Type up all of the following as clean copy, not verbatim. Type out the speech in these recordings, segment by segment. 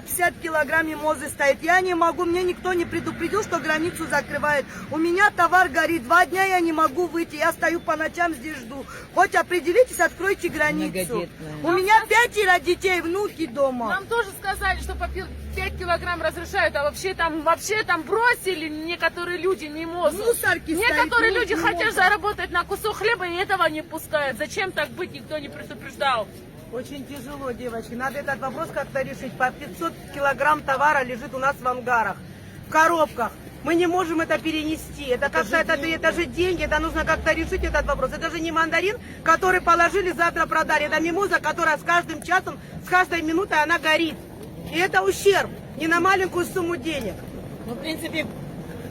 50 килограмм мимозы стоит. Я не могу, мне никто не предупредил, что границу закрывает. У меня товар горит, 2 дня я не могу выйти, я стою по ночам здесь жду. Хоть определитесь, откройте границу. У меня 5 детей, внуки дома. Нам тоже сказали, что по 5 килограмм разрешают, а вообще там бросили некоторые люди мимозу. Мусорки Некоторые стоят, люди мусор. хотят заработать на кусок хлеба и этого не пускают. Зачем так быть, никто не предупреждал. Очень тяжело, девочки. Надо этот вопрос как-то решить. По 500 килограмм товара лежит у нас в ангарах, в коробках. Мы не можем это перенести. Это же деньги, это нужно как-то решить этот вопрос. Это же не мандарин, который положили, завтра продали. Это мимоза, которая с каждым часом, с каждой минутой она горит. И это ущерб не на маленькую сумму денег. Ну, в принципе,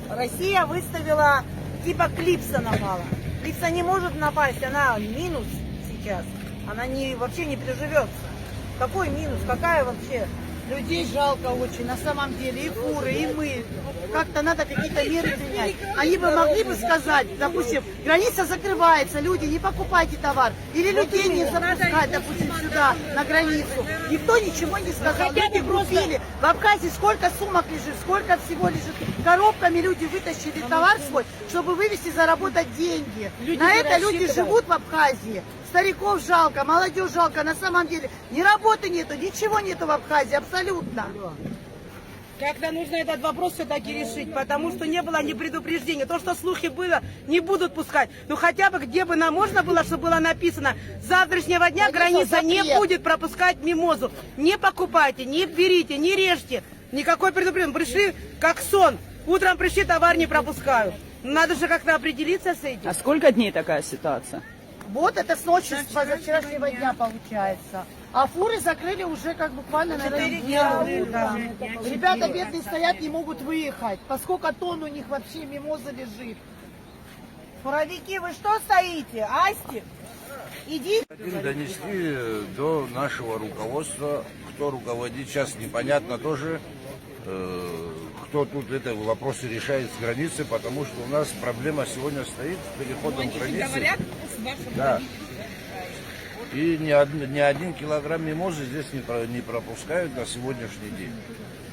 Россия выставила типа клипса напала. Клипса не может напасть, она минус сейчас. Она вообще не приживется. Какой минус? Какая вообще? Людей жалко очень, на самом деле, и фуры, и мы. Как-то надо какие-то меры принять. Они бы могли бы сказать, допустим, граница закрывается, люди, не покупайте товар. Или людей не запускать, допустим, сюда, на границу. Никто ничего не сказал. Люди купили. В Абхазии сколько сумок лежит, сколько всего лежит. Коробками люди вытащили товар свой, чтобы вывести, заработать деньги. На это люди живут в Абхазии. Стариков жалко, молодежь жалко. На самом деле ни работы нету, ничего нету в Абхазии, абсолютно. Как-то нужно этот вопрос все-таки решить, потому что не было ни предупреждения. То, что слухи было, не будут пускать. Ну хотя бы где бы нам можно было, чтобы было написано, с завтрашнего дня граница не будет пропускать мимозу. Не покупайте, не берите, не режьте. Никакой предупреждения. Пришли как сон. Утром пришли, товар не пропускают. Надо же как-то определиться с этим. А сколько дней такая ситуация? Вот это с ночи, с позавчерашнего дня получается. А фуры закрыли уже как буквально, наверное, дня. Да. Ребята бедные стоят, не могут выехать. Поскольку тонн у них вообще мимоза лежит. Фуровики, вы что стоите? Асти, иди. Хотим донести до нашего руководства, кто руководит, сейчас непонятно тоже, кто тут это вопросы решает с границы, потому что у нас проблема сегодня стоит с переходом границы. Да. И ни 1 килограмм мимозы здесь не пропускают на сегодняшний день.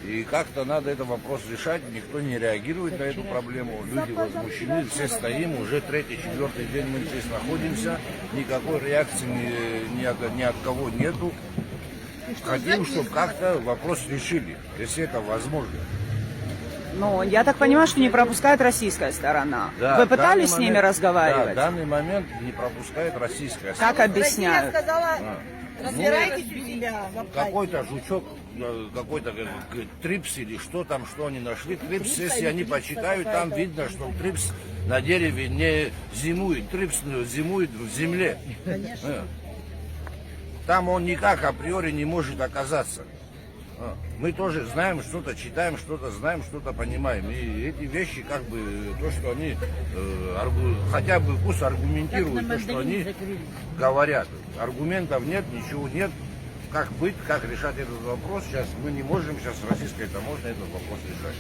И как-то надо этот вопрос решать, никто не реагирует на эту проблему, люди возмущены, все стоим, уже 3-4 день мы здесь находимся, никакой реакции ни от кого нету. Хотим, чтобы как-то вопрос решили, если это возможно. Ну, я так понимаю, что не пропускает российская сторона. Да, Вы пытались с ними разговаривать? Да, в данный момент не пропускает российская Как сторона. объясняют? Я сказала, разбирайтесь у себя в Абхазии. Какой-то жучок, какой-то трипс или что там, что они нашли. Трипс, если они почитают, там видно, что трипс на дереве не зимует. Трипс зимует в земле. Конечно. Там он никак априори не может оказаться. Мы тоже знаем, что-то читаем, что-то знаем, что-то понимаем. И эти вещи, как бы, то, что они хотя бы пусть аргументируют то, что они говорят. Аргументов нет, ничего нет. Как быть, как решать этот вопрос, сейчас мы не можем, сейчас с российской таможней этот вопрос решать.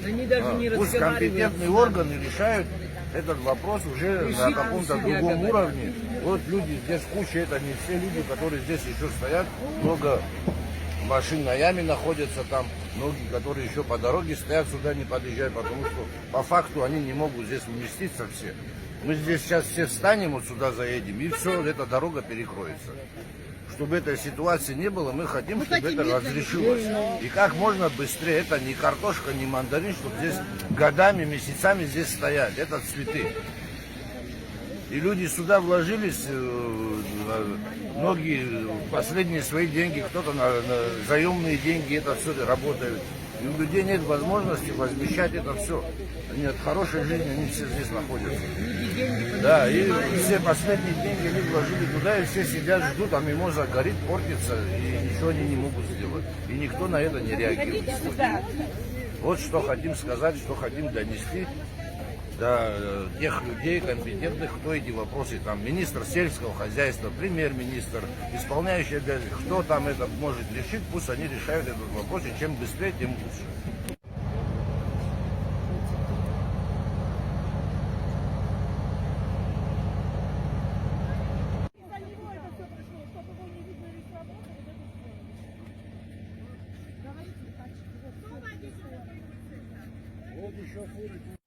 Они даже не Пусть компетентные органы решают этот вопрос уже на каком-то другом уровне. Вот люди здесь куча, это не все люди, которые здесь еще стоят, много машин на яме находятся там, многие, которые еще по дороге стоят, сюда не подъезжают, потому что по факту они не могут здесь уместиться все. Мы здесь сейчас все встанем, вот сюда заедем, и все, эта дорога перекроется. Чтобы этой ситуации не было, мы хотим, чтобы это разрешилось. И как можно быстрее, это не картошка, не мандарин, чтобы здесь годами, месяцами здесь стоять, это цветы. И люди сюда вложились, многие последние свои деньги, кто-то на заемные деньги, это все работает. И у людей нет возможности возмещать это все. Они от хорошей жизни, они все здесь находятся. Да, и все последние деньги они вложили туда, и все сидят, ждут, а мимоза горит, портится, и ничего они не могут сделать. И никто на это не реагирует. Вот что хотим сказать, что хотим донести до тех людей компетентных, кто эти вопросы, там, министр сельского хозяйства, премьер-министр, исполняющий обязанности, кто там это может решить, пусть они решают этот вопрос, и чем быстрее, тем лучше.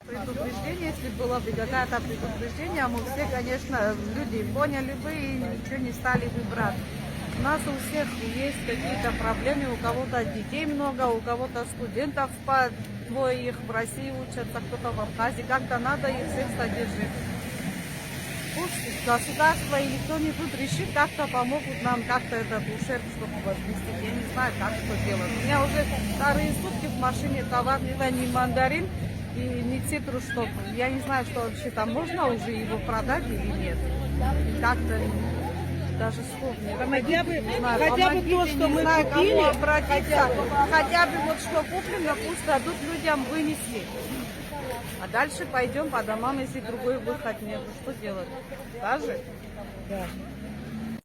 Предупреждение, если было бы какое-то предупреждение, мы все, конечно, люди поняли бы и ничего не стали бы брать. У нас у всех есть какие-то проблемы, у кого-то детей много, у кого-то студентов по двое их в России учатся, кто-то в Абхазии, как-то надо их всех содержать. Пусть государство или кто-нибудь решит, как-то помогут нам как-то этот ущерб, чтобы возместить. Я не знаю, как что делать. У меня уже вторые сутки в машине товар, это не мандарин и не цитрус, что я не знаю, что вообще там можно уже его продать или нет. И как-то даже слов нет. Хотя бы, Не знаю, хотя бы помогите, то, что не мы знаю, кому купили, обратиться. Хотя бы вот что куплено, пусть дадут людям вынести. А дальше пойдем по домам, если другой выход нет. Что делать? Даже? Да.